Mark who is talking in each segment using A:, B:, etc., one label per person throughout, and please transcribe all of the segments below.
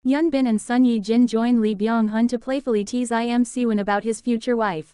A: Hyun Bin and Sun Ye-jin join Lee Byung-hun to playfully tease Siwan about his future wife.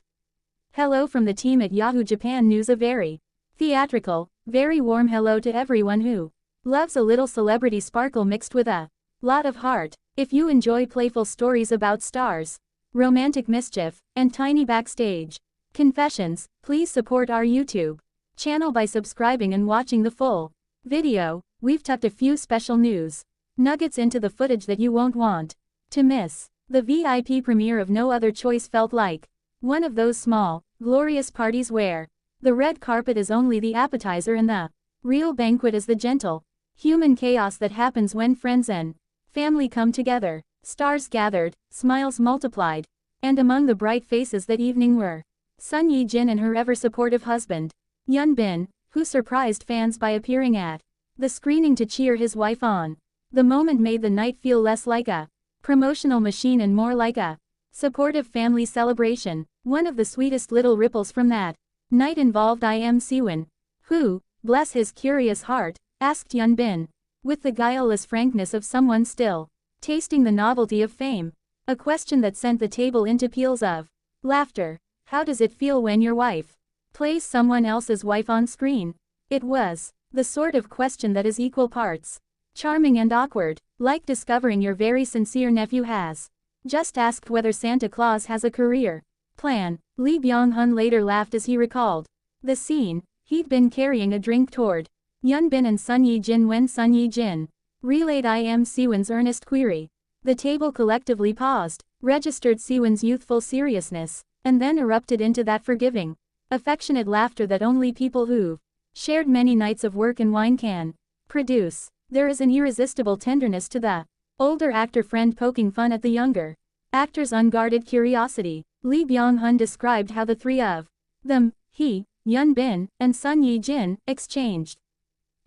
A: Hello from the team at Yahoo Japan News. A very theatrical, very warm hello to everyone who loves a little celebrity sparkle mixed with a lot of heart. If you enjoy playful stories about stars, romantic mischief, and tiny backstage confessions, please support our YouTube channel by subscribing and watching the full video. We've tucked a few special news nuggets into the footage that you won't want to miss. The VIP premiere of No Other Choice felt like one of those small, glorious parties where the red carpet is only the appetizer and the real banquet is the gentle, human chaos that happens when friends and family come together. Stars gathered, smiles multiplied, and among the bright faces that evening were Sun Ye-jin and her ever-supportive husband, Hyun Bin, who surprised fans by appearing at the screening to cheer his wife on. The moment made the night feel less like a promotional machine and more like a supportive family celebration. One of the sweetest little ripples from that night involved Siwan, who, bless his curious heart, asked Hyun Bin, with the guileless frankness of someone still tasting the novelty of fame. A question that sent the table into peals of laughter. How does it feel when your wife plays someone else's wife on screen? It was the sort of question that is equal parts charming and awkward, like discovering your very sincere nephew has just asked whether Santa Claus has a career plan. Lee Byung-hun later laughed as he recalled the scene. He'd been carrying a drink toward Hyun Bin and Sun Ye-jin when Sun Ye-jin relayed Siwan's earnest query. The table collectively paused, registered Siwan's youthful seriousness, and then erupted into that forgiving, affectionate laughter that only people who've shared many nights of work and wine can produce. There is an irresistible tenderness to the older actor friend poking fun at the younger actor's unguarded curiosity. Lee Byung-hun described how the three of them, he, Hyun Bin, and Sun Ye-jin, exchanged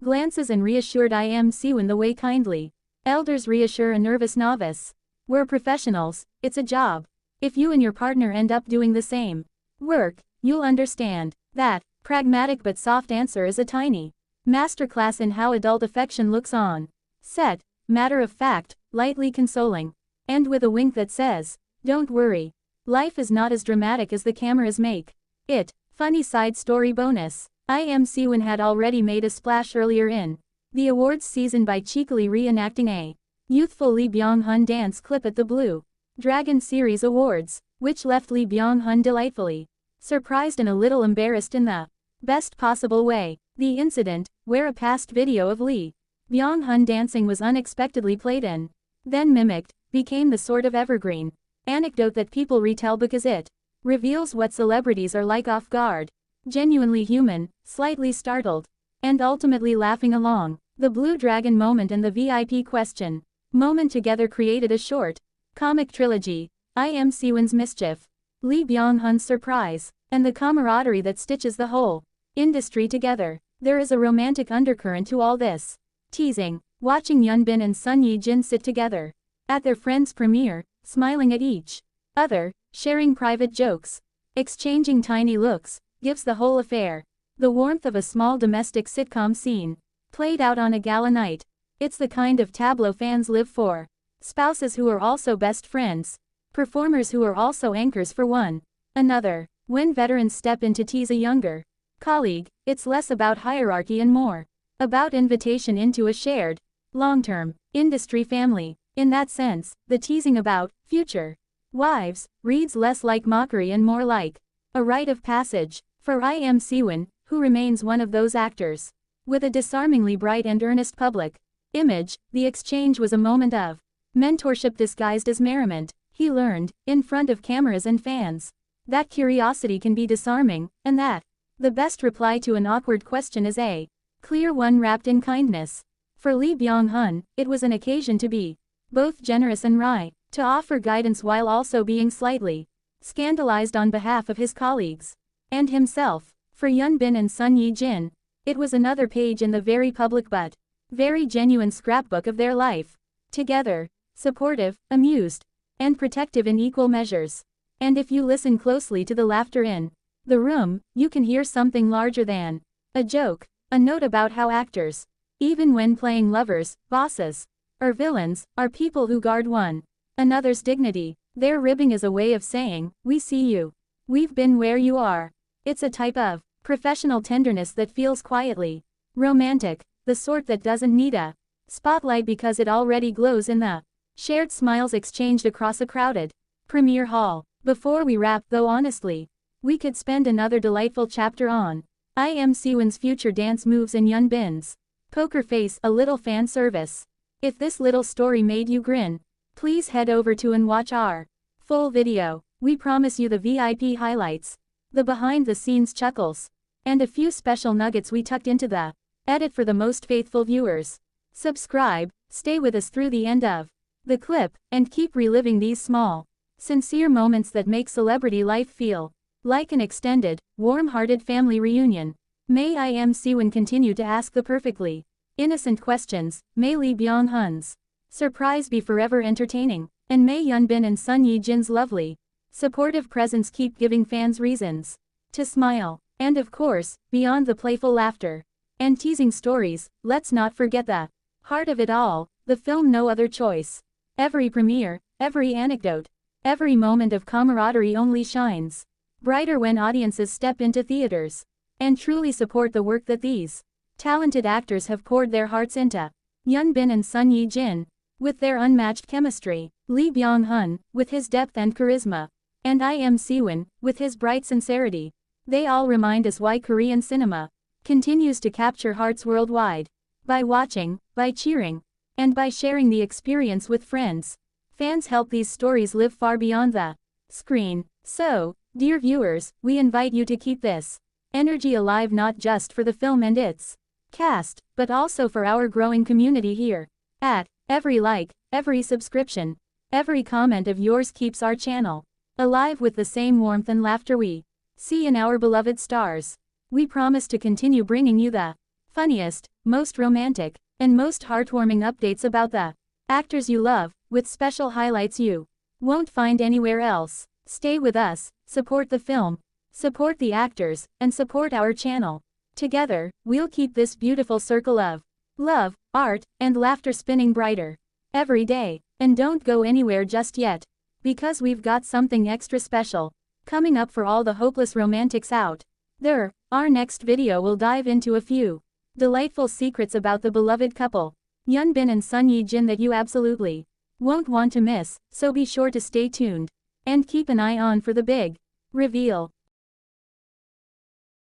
A: glances and reassured Siwan the way kindly elders reassure a nervous novice. We're professionals, it's a job. If you and your partner end up doing the same work, you'll understand. That pragmatic but soft answer is a tiny masterclass in how adult affection looks on set, matter of fact, lightly consoling, and with a wink that says, don't worry, life is not as dramatic as the cameras make it. Funny side story bonus. Siwan had already made a splash earlier in the awards season by cheekily reenacting a youthful Lee Byung-hun dance clip at the Blue Dragon Series Awards, which left Lee Byung-hun delightfully surprised and a little embarrassed in the best possible way. The incident, where a past video of Lee Byung-hun dancing was unexpectedly played and then mimicked, became the sort of evergreen anecdote that people retell because it reveals what celebrities are like off guard, genuinely human, slightly startled, and ultimately laughing along. The Blue Dragon moment and the VIP question moment together created a short, comic trilogy. Siwan's mischief, Lee Byung-hun's surprise, and the camaraderie that stitches the whole industry together. There is a romantic undercurrent to all this teasing. Watching Hyun Bin and Sun Ye-jin sit together at their friend's premiere, smiling at each other, sharing private jokes, exchanging tiny looks, gives the whole affair the warmth of a small domestic sitcom scene played out on a gala night. It's the kind of tableau fans live for. Spouses who are also best friends, performers who are also anchors for one another. When veterans step in to tease a younger colleague, it's less about hierarchy and more about invitation into a shared, long-term, industry family. In that sense, the teasing about future wives reads less like mockery and more like a rite of passage. For Siwan, who remains one of those actors with a disarmingly bright and earnest public image, the exchange was a moment of mentorship disguised as merriment. He learned, in front of cameras and fans, that curiosity can be disarming, and that the best reply to an awkward question is a clear one wrapped in kindness. For Lee Byung-hun, it was an occasion to be both generous and wry, to offer guidance while also being slightly scandalized on behalf of his colleagues and himself. For Hyun Bin and Sun Ye-jin, it was another page in the very public but very genuine scrapbook of their life together, supportive, amused, and protective in equal measures. And if you listen closely to the laughter in the room, you can hear something larger than a joke, a note about how actors, even when playing lovers, bosses, Our villains are people who guard one another's dignity. Their ribbing is a way of saying, we see you. We've been where you are. It's a type of professional tenderness that feels quietly romantic, the sort that doesn't need a spotlight because it already glows in the shared smiles exchanged across a crowded premiere hall. Before we wrap though honestly, we could spend another delightful chapter on I Am Siwan's future dance moves and Hyun Bin's poker face, a little fan service. If this little story made you grin, please head over to and watch our full video. We promise you the VIP highlights, the behind-the-scenes chuckles, and a few special nuggets we tucked into the edit for the most faithful viewers. Subscribe, stay with us through the end of the clip, and keep reliving these small, sincere moments that make celebrity life feel like an extended, warm-hearted family reunion. May I Am Siwan continue to ask the perfectly innocent questions, may Lee Byung-hun's surprise be forever entertaining, and may Hyun Bin and Son Ye-jin's lovely, supportive presence keep giving fans reasons to smile. And of course, beyond the playful laughter and teasing stories, let's not forget the heart of it all, the film No Other Choice. Every premiere, every anecdote, every moment of camaraderie only shines brighter when audiences step into theaters and truly support the work that these talented actors have poured their hearts into. Hyun Bin and Son Ye-jin, with their unmatched chemistry, Lee Byung-hun, with his depth and charisma, and I Am Siwan, with his bright sincerity. They all remind us why Korean cinema continues to capture hearts worldwide. By watching, by cheering, and by sharing the experience with friends, fans help these stories live far beyond the screen. So, dear viewers, we invite you to keep this energy alive not just for the film and its cast, but also for our growing community here at every like, every subscription, every comment of yours keeps our channel alive with the same warmth and laughter we see in our beloved stars. We promise to continue bringing you the funniest, most romantic, and most heartwarming updates about the actors you love, with special highlights you won't find anywhere else. Stay with us, support the film, support the actors, and support our channel. Together, we'll keep this beautiful circle of love, art, and laughter spinning brighter every day. And don't go anywhere just yet, because we've got something extra special coming up for all the hopeless romantics out there. Our next video will dive into a few delightful secrets about the beloved couple, Hyun Bin and Son Ye-jin, that you absolutely won't want to miss, so be sure to stay tuned and keep an eye on for the big reveal.